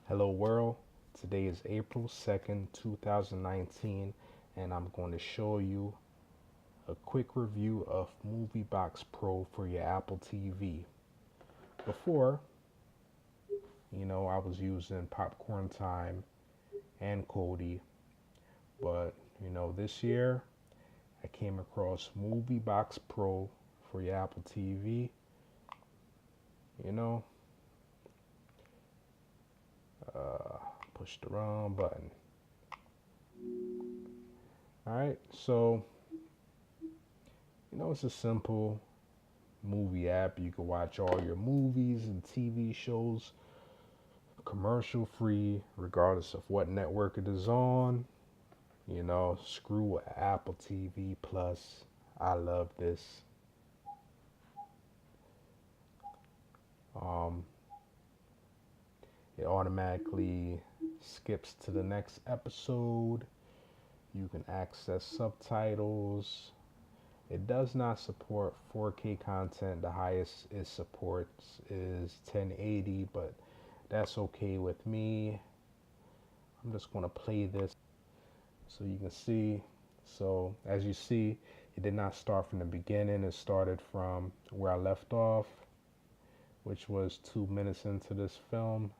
Hello world, today is April 2nd, 2019, and I'm going to show you a quick review of MovieBoxPro for your Apple TV. Before, I was using Popcorn Time and Kodi, but this year I came across MovieBoxPro for your Apple TV. You know, push the wrong button. Alright, so it's a simple movie app. You can watch all your movies and TV shows commercial free, regardless of what network it is on. Screw Apple TV Plus. I love this. Um, it automatically skips to the next episode. You can access subtitles. It does not support 4K content. The highest it supports is 1080, but that's okay with me. I'm just going to play this so you can see. So as you see, it did not start from the beginning. It started from where I left off, which was 2 minutes into this film.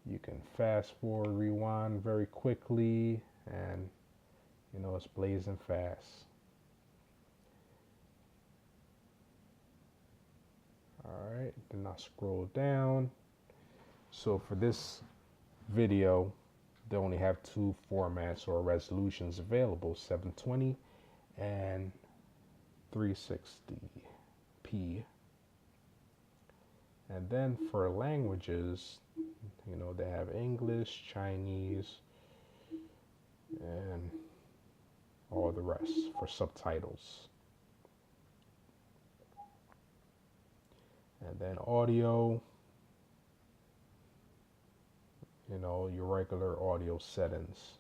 You can fast forward, rewind very quickly, and it's blazing fast. Alright, then I scroll down. So for this video, they only have two formats or resolutions available, 720 and 360p. And then for languages, they have English, Chinese, and all the rest for subtitles. And then audio, your regular audio settings.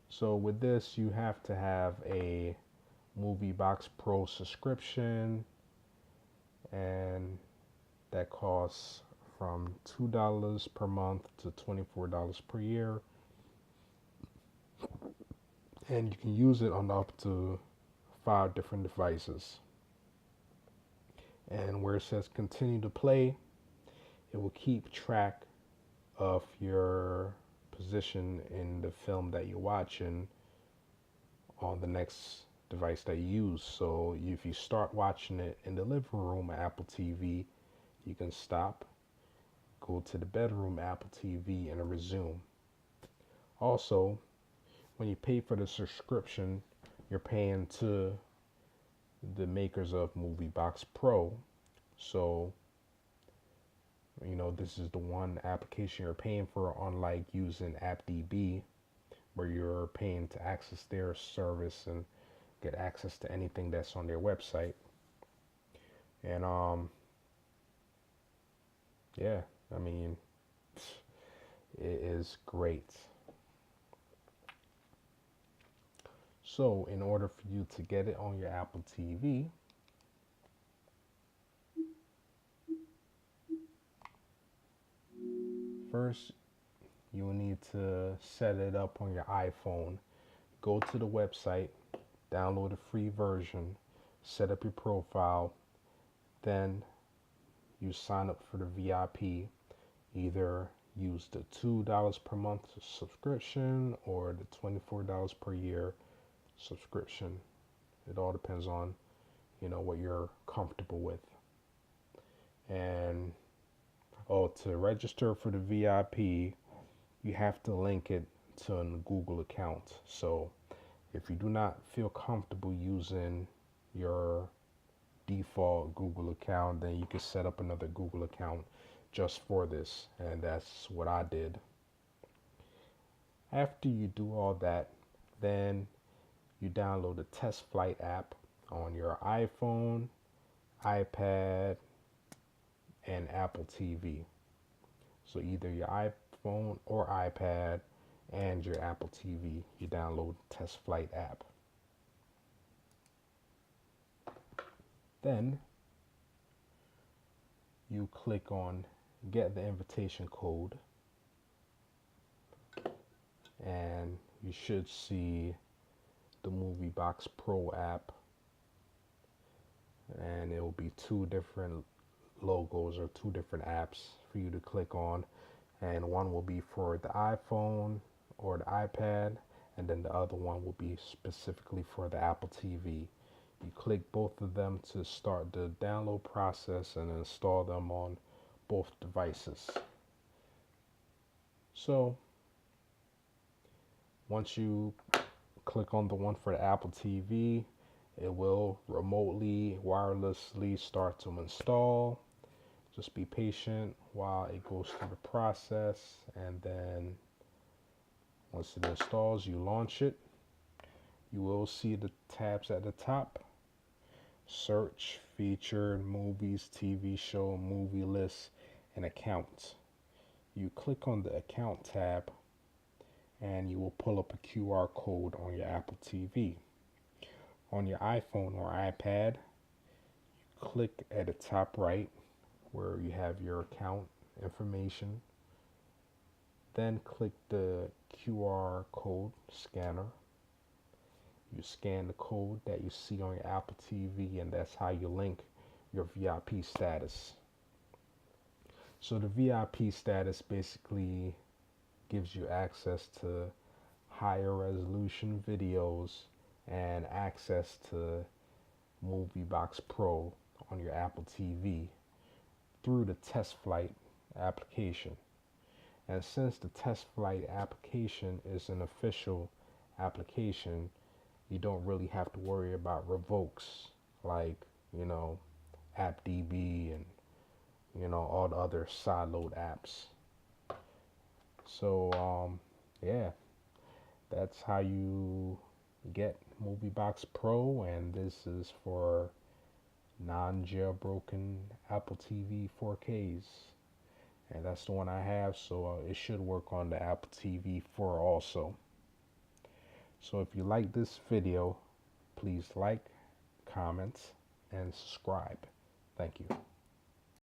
So with this, you have to have a MovieBoxPro subscription, and that costs from $2 per month to $24 per year. And you can use it on up to 5 different devices. And where it says continue to play, it will keep track of your position in the film that you're watching on the next device that you use. So if you start watching it in the living room Apple TV, you can stop, go to the bedroom Apple TV, and resume. Also, when you pay for the subscription, you're paying to the makers of MovieBoxPro. So this is the one application you're paying for, unlike using AppTV, where you're paying to access their service and get access to anything that's on their website. And yeah, I mean, it is great. So in order for you to get it on your Apple TV, first you will need to set it up on your iPhone. Go to the website, download a free version, set up your profile, then you sign up for the VIP. Either use the $2 per month subscription or the $24 per year subscription. It all depends on what you're comfortable with. And to register for the VIP, you have to link it to a Google account. So if you do not feel comfortable using your default Google account, then you can set up another Google account just for this, and that's what I did. After you do all that, then you download the Test Flight app on your iPhone, iPad, and Apple TV. So either your iPhone or iPad, and your Apple TV, you download Test Flight app. Then you click on get the invitation code, and you should see the MovieBoxPro app, and it will be two different logos or two different apps for you to click on, and one will be for the iPhone or the iPad, and then the other one will be specifically for the Apple TV. You click both of them to start the download process and install them on both devices. So once you click on the one for the Apple TV, it will remotely, wirelessly start to install. Just be patient while it goes through the process, and then once it installs, you launch it. You will see the tabs at the top: search, featured, movies, TV show, movie list, and accounts. You click on the account tab and you will pull up a QR code on your Apple TV. On your iPhone or iPad, you click at the top right where you have your account information. Then click the QR code scanner. You scan the code that you see on your Apple TV, and that's how you link your VIP status. So the VIP status basically gives you access to higher resolution videos and access to MovieBoxPro on your Apple TV through the Test Flight application. And since the Test Flight application is an official application, you don't really have to worry about revokes like, AppDB and, all the other sideload apps. So, yeah, that's how you get MovieBoxPro, and this is for non-jailbroken Apple TV 4Ks. And that's the one I have, so it should work on the Apple TV 4 also. So if you like this video, please like, comment, and subscribe. Thank you.